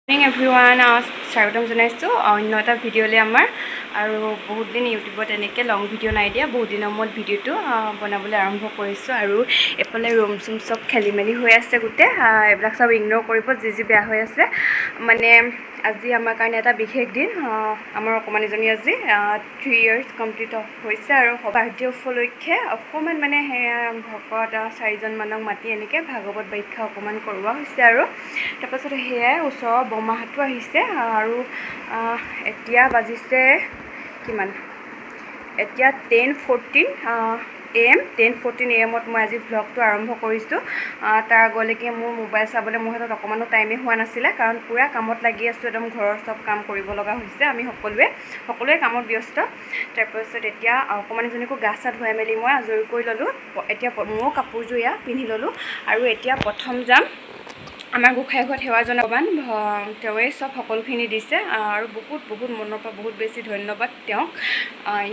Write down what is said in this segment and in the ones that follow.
Everyone স্বাগতম জনাইছোঁ অন্য এটা ভিডিঅ'লৈ আমাৰ আৰু বহুত দিন ইউটিউবত এনেকৈ লং ভিডিঅ' নাই দিয়া বহুত দিনৰ মূৰত ভিডিঅ'টো বনাবলৈ আৰম্ভ কৰিছোঁ আৰু এফালে ৰুম চুম চব খেলি মেলি হৈ আছে গোটেই এইবিলাক চব ইগন'ৰ কৰিব যি বেয়া হৈ আছে মানে আজি আমাৰ কাৰণে এটা বিশেষ দিন আমাৰ অকণমানিজনী আজি 3 years কমপ্লিট হৈছে আৰু বাৰ্থডে উপলক্ষে অকণমান মানে সেয়া ভকত 4জনমানক মাতি এনেকৈ ভাগৱত ব্যাখ্যা অকণমান কৰোৱা হৈছে আৰু তাৰপাছত সেয়াই ওচৰৰ বৰমাহঁতো আহিছে আৰু এতিয়া বাজিছে কিমান এতিয়া 10:14 AM 10:14 AM মই আজি ভ্লগটো আৰম্ভ কৰিছোঁ তাৰ আগলৈকে মোৰ মোবাইল চাবলৈ মোৰ হাতত অকণমানো টাইমেই হোৱা নাছিলে কাৰণ পূৰা কামত লাগি আছোঁ একদম ঘৰৰ চব কাম কৰিব লগা হৈছে আমি সকলোৱে কামত ব্যস্ত তাৰপিছত এতিয়া অকণমানিজনীকো গা চা ধুৱাই মেলি মই আজৰি কৰি ল'লোঁ এতিয়া মোৰ কাপোৰযোৰ এয়া পিন্ধি ল'লোঁ আৰু এতিয়া প্ৰথম যাম আমাৰ গোঁসাই ঘৰত সেৱা জনাবান তেওঁৱে চব সকলোখিনি দিছে আৰু বহুত মনৰ পৰা বহুত বেছি ধন্যবাদ তেওঁক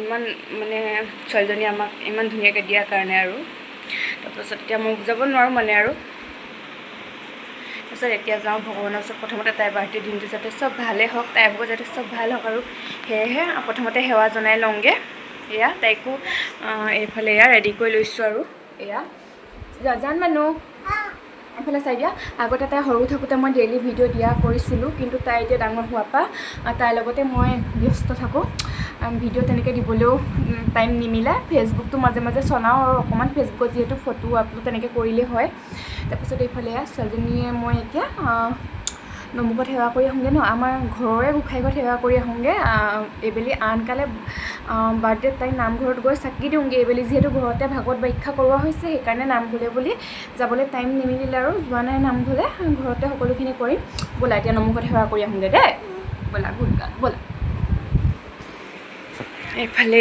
ইমান মানে ছোৱালীজনী আমাক ইমান ধুনীয়াকৈ দিয়াৰ কাৰণে আৰু তাৰপাছত এতিয়া মই বুজাব নোৱাৰোঁ মানে আৰু তাৰপিছত এতিয়া যাওঁ ভগৱানৰ ওচৰত প্ৰথমতে তাইৰ বাৰ্থডে দিনটো যাতে চব ভালেই হওক তাইৰ ভাগৰ যাতে চব ভাল হওক আৰু সেয়েহে প্ৰথমতে সেৱা জনাই লওঁগৈ এয়া তাইকো এইফালে এয়া ৰেডি কৰি লৈছোঁ আৰু এয়া জান মানুহ এইফালে চাই দিয়া আগতে তাই সৰু থাকোঁতে মই ডেইলি ভিডিঅ' দিয়া কৰিছিলোঁ কিন্তু তাই এতিয়া ডাঙৰ হোৱাৰ পৰা তাইৰ লগতে মই ব্যস্ত থাকোঁ ভিডিঅ' তেনেকৈ দিবলৈও টাইম নিমিলে ফেচবুকটো মাজে মাজে চলাওঁ আৰু অকণমান ফেচবুকত যিহেতু ফটো আপলোড তেনেকৈ কৰিলেই হয় তাৰপিছত এইফালে ছোৱালীজনীয়ে মই এতিয়া নমুখত সেৱা কৰি আহোঁগৈ ন আমাৰ ঘৰৰে গোঁসাই ঘৰত সেৱা কৰি আহোঁগৈ এইবেলি আনকালে বাৰ্থডেত তাইক নামঘৰত গৈ চাকি দিওঁগৈ এইবেলি যিহেতু ঘৰতে ভাগৱত ব্যাখ্যা কৰোৱা হৈছে সেইকাৰণে নামঘৰলৈ বুলি যাবলৈ টাইম নিমিলিলে আৰু যোৱা নাই নামঘৰলৈ ঘৰতে সকলোখিনি কৰিম ব'লা এতিয়া নমুখত সেৱা কৰি আহোঁগৈ দেই ব'লা গুড গাৰ্ল ব'লা এইফালে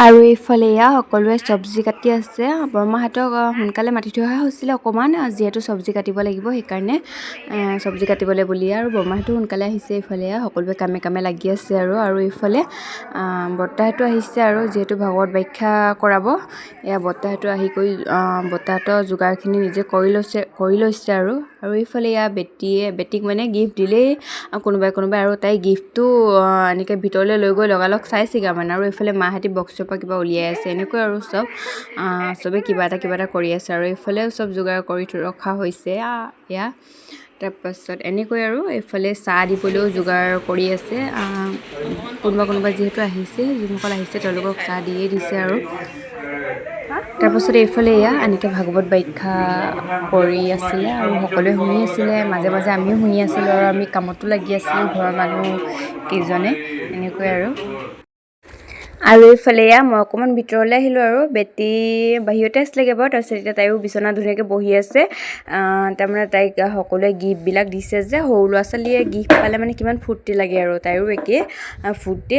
আৰু এইফালে এয়া সকলোৱে চব্জি কাটি আছে বৰমাহঁতক সোনকালে মাতি থৈ অহা হৈছিলে অকণমান যিহেতু চব্জি কাটিব লাগিব সেইকাৰণে চব্জি কাটিবলৈ বুলি আৰু বৰমাহঁতো সোনকালে আহিছে এইফালে সকলোৱে কামে লাগি আছে আৰু এইফালে বৰ্তাহঁতো আহিছে আৰু যিহেতু ভাগৱত ব্যাখ্যা কৰাব এয়া বৰ্তাহঁতো আহি কৰি বৰ্তাহঁতৰ যোগাৰখিনি নিজে কৰি লৈছে আৰু এইফালে এয়া বেটিক মানে গিফ্ট দিলেই কোনোবাই আৰু তাই গিফ্টটো এনেকৈ ভিতৰলৈ লৈ গৈ লগালগ চাইছেগৈ মানে আৰু এইফালে মাহঁতি বক্সৰ পৰা কিবা উলিয়াই আছে এনেকৈ আৰু চবে কিবা এটা কৰি আছে আৰু এইফালেও চব যোগাৰ কৰি ৰখা হৈছে এয়া তাৰপাছত এনেকৈ আৰু এইফালে চাহ দিবলৈও যোগাৰ কৰি আছে কোনোবা যিহেতু আহিছে যোনসকল আহিছে তেওঁলোকক চাহ দিয়েই দিছে আৰু তাৰপাছত এইফালে এয়া এনেকৈ ভাগৱত ব্যাখ্যা কৰি আছিলে আৰু সকলোৱে শুনি আছিলে মাজে আমিও শুনি আছিলোঁ আৰু আমি কামতো লাগি আছিলোঁ ঘৰৰ মানুহ কেইজনে এনেকৈ আৰু এইফালে মই অকণমান ভিতৰলৈ আহিলোঁ আৰু বেটি বাহিৰতে আছিলেগৈ বাৰু তাৰপিছত এতিয়া তাইও বিচনা ধুনীয়াকৈ বহি আছে তাৰমানে তাইক সকলোৱে গিফ্টবিলাক দিছে যে সৰু ল'ৰা ছোৱালীয়ে গিফ্ট পালে মানে কিমান ফূৰ্তি লাগে আৰু তাইৰো একেই ফূৰ্তি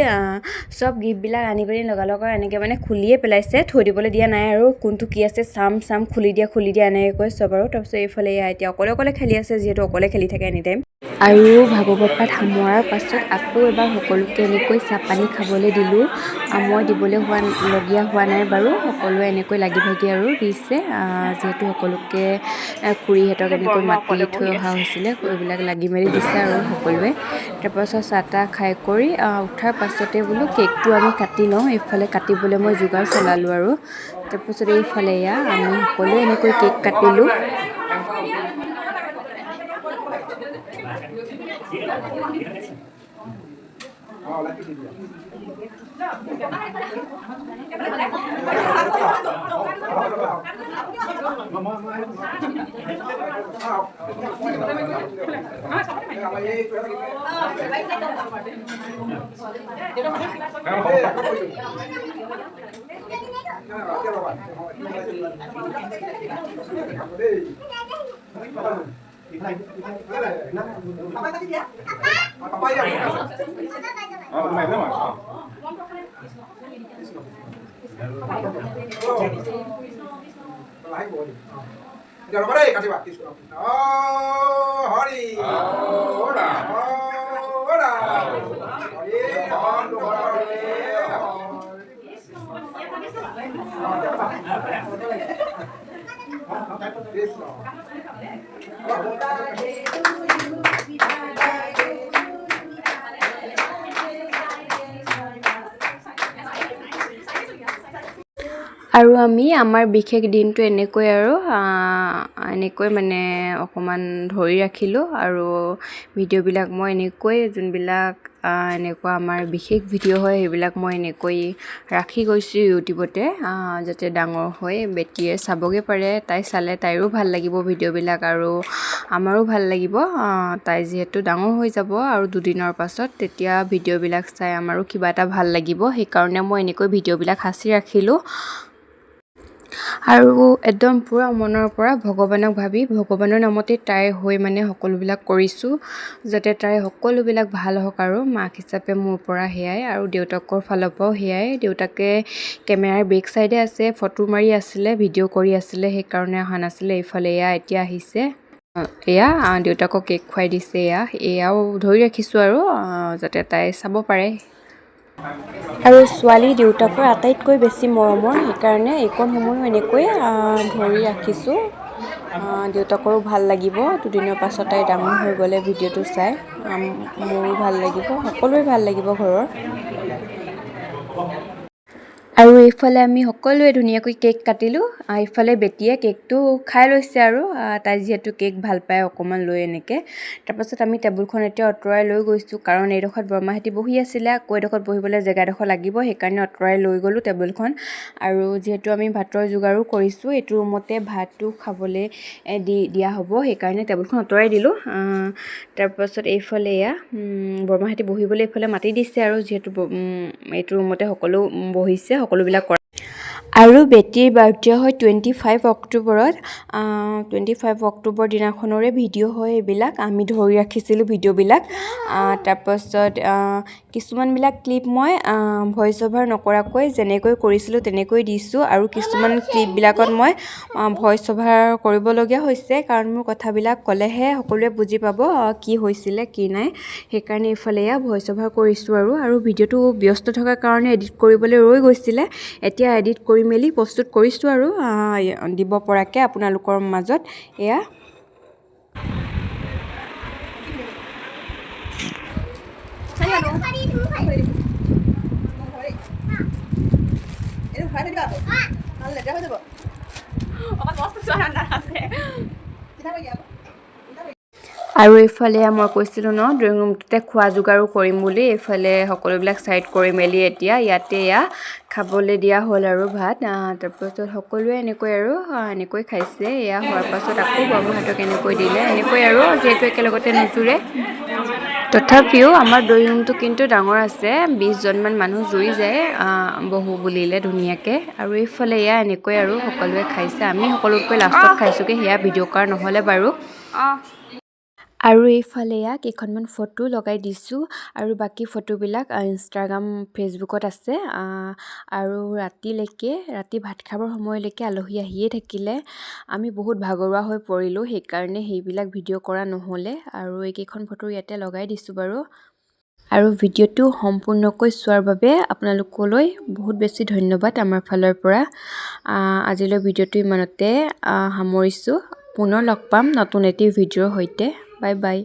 চব গিফ্টবিলাক আনি পিনি লগালগ এনেকৈ মানে খুলিয়ে পেলাইছে থৈ দিবলৈ দিয়া নাই আৰু কোনটো কি আছে চাম খুলি দিয়া এনেকৈ কৈ চব আৰু তাৰপিছত এইফালে এতিয়া অকলে খেলি আছে যিহেতু অকলে খেলি থাকে এনি টাইম আৰু ভাগৱত পাঠ সামৰাৰ পাছত আকৌ এবাৰ সকলোকে এনেকৈ চাহ পানী খাবলৈ দিলোঁ মই দিবলৈ লগীয়া হোৱা নাই বাৰু সকলোৱে এনেকৈ লাগি ভাগি আৰু দিছে যিহেতু সকলোকে খুৰীহঁতক এনেকৈ মাতি থৈ অহা হৈছিলে এইবিলাক লাগি মেলি দিছে আৰু সকলোৱে তাৰপাছত চাহ তাহ খাই কৰি উঠাৰ পাছতে বোলো কেকটো আমি কাটি লওঁ এইফালে কাটিবলৈ মই যোগাৰ চলালোঁ আৰু তাৰপাছত এইফালে আমি সকলোৱে এনেকৈ কেক কাটিলোঁ Jangan lupa deh kasih waktu. Oh, hari. Ora. Ora. Hari. আৰু আমি আমাৰ বিশেষ দিনটো এনেকৈ আৰু এনেকৈ মানে অকণমান ধৰি ৰাখিলোঁ আৰু ভিডিঅ'বিলাক মই এনেকৈ যোনবিলাক এনেকুৱা আমাৰ বিশেষ ভিডিঅ' হয় সেইবিলাক মই এনেকৈ ৰাখি গৈছোঁ ইউটিউবতে যাতে ডাঙৰ হৈ বেটীয়ে চাবগৈ পাৰে তাই চালে তাইৰো ভাল লাগিব ভিডিঅ'বিলাক আৰু আমাৰো ভাল লাগিব তাই যিহেতু ডাঙৰ হৈ যাব আৰু দুদিনৰ পাছত তেতিয়া ভিডিঅ'বিলাক চাই আমাৰো কিবা এটা ভাল লাগিব সেইকাৰণে মই এনেকৈ ভিডিঅ'বিলাক সাঁচি ৰাখিলোঁ আৰু একদম পূৰা মনৰ পৰা ভগৱানক ভাবি ভগৱানৰ নামতে তাইৰ হৈ মানে সকলোবিলাক কৰিছোঁ যাতে তাইৰ সকলোবিলাক ভাল হওক আৰু মাক হিচাপে মোৰ পৰা সেয়াই আৰু দেউতাকৰ ফালৰ পৰাও সেয়াই দেউতাকে কেমেৰাৰ বেক চাইডে আছে ফটো মাৰি আছিলে ভিডিঅ' কৰি আছিলে সেইকাৰণে অহা নাছিলে এইফালে এয়া এতিয়া আহিছে এয়া দেউতাকক কেক খুৱাই দিছে এয়াও ধৰি ৰাখিছোঁ আৰু যাতে তাই চাব পাৰে আৰু ছোৱালী দেউতাকৰ আটাইতকৈ বেছি মৰমৰ সেইকাৰণে এইকণ সময়ো এনেকৈ ধৰি ৰাখিছোঁ দেউতাকৰো ভাল লাগিব দুদিনৰ পাছত তাই ডাঙৰ হৈ গ'লে ভিডিঅ'টো চাই মোৰো ভাল লাগিব সকলোৰে ভাল লাগিব ঘৰৰ আৰু এইফালে আমি সকলোৱে ধুনীয়াকৈ কেক কাটিলোঁ এইফালে বেটীয়ে কেকটো খাই লৈছে আৰু তাই যিহেতু কেক ভাল পায় অকণমান লৈ এনেকৈ তাৰপাছত আমি টেবুলখন এতিয়া আঁতৰাই লৈ গৈছোঁ কাৰণ এইডোখৰত বৰমাহঁতি বহি আছিলে আকৌ এইডোখৰত বহিবলৈ জেগাডোখৰ লাগিব সেইকাৰণে আঁতৰাই লৈ গ'লোঁ টেবুলখন আৰু যিহেতু আমি ভাতৰ যোগাৰো কৰিছোঁ এইটো ৰুমতে ভাতটো খাবলৈ দিয়া হ'ব সেইকাৰণে টেবুলখন আঁতৰাই দিলোঁ তাৰপাছত এইফালে এয়া বৰমাহঁতি বহিবলৈ এইফালে মাতি দিছে আৰু যিহেতু এইটো ৰুমতে সকলো বহিছে সকলোবিলাক কৰা আৰু বেটীৰ বাৰ্থডে হয় 25 অক্টোবৰত 25 অক্টোবৰ দিনাখনৰে ভিডিঅ' হয় এইবিলাক আমি ধৰি ৰাখিছিলোঁ ভিডিঅ'বিলাক তাৰপাছত কিছুমানবিলাক ক্লিপ মই ভইচ অভাৰ নকৰাকৈ যেনেকৈ কৰিছিলোঁ তেনেকৈ দিছোঁ আৰু কিছুমান ক্লিপবিলাকত মই ভইচ অভাৰ কৰিবলগীয়া হৈছে কাৰণ মোৰ কথাবিলাক ক'লেহে সকলোৱে বুজি পাব কি হৈছিলে কি নাই সেইকাৰণে এইফালে এয়া ভইচ অভাৰ কৰিছোঁ আৰু ভিডিঅ'টো ব্যস্ত থকাৰ কাৰণে এডিট কৰিবলৈ ৰৈ গৈছিলে এতিয়া এডিট কৰি মেলি প্ৰস্তুত কৰিছোঁ আৰু দিব পৰাকৈ আপোনালোকৰ মাজত এয়া আৰু এইফালে মই কৈছিলোঁ ন ড্ৰয়িং ৰুমটোতে খোৱা যোগাৰো কৰিম বুলি এইফালে সকলোবিলাক ছাইড কৰি মেলি এতিয়া ইয়াতে খাবলৈ দিয়া হ'ল আৰু ভাত তাৰপাছত সকলোৱে এনেকৈ আৰু এনেকৈ খাইছে এয়া হোৱাৰ পাছত আকৌ বৰমাহঁতক এনেকৈ দিলে এনেকৈ আৰু যিহেতু একেলগতে নুজুৰে তথাপিও আমাৰ ড্ৰয়িং ৰুমটো কিন্তু ডাঙৰ আছে 20জনমান মানুহ জুৰি যায় বহু বুলিলে ধুনীয়াকৈ আৰু এইফালে এনেকৈ আৰু সকলোৱে খাইছে আমি সকলোতকৈ লাষ্টত খাইছোঁগৈ সেয়া ভিডিঅ' কৰা নহ'লে বাৰু আৰু এইফালে কেইখনমান ফটো লগাই দিছোঁ আৰু বাকী ফটোবিলাক ইনষ্টাগ্ৰাম ফেচবুকত আছে আৰু ৰাতি ভাত খাবৰ সময়লৈকে আলহী আহিয়ে থাকিলে আমি বহুত ভাগৰুৱা হৈ পৰিলোঁ সেইকাৰণে সেইবিলাক ভিডিঅ' কৰা নহ'লে আৰু এইকেইখন ফটো ইয়াতে লগাই দিছোঁ বাৰু আৰু ভিডিঅ'টো সম্পূৰ্ণকৈ চোৱাৰ বাবে আপোনালোকলৈ বহুত বেছি ধন্যবাদ আমাৰ ফালৰ পৰা আজিলৈ ভিডিঅ'টো ইমানতে সামৰিছোঁ পুনৰ লগ পাম নতুন এটি ভিডিঅ'ৰ সৈতে বাই বাই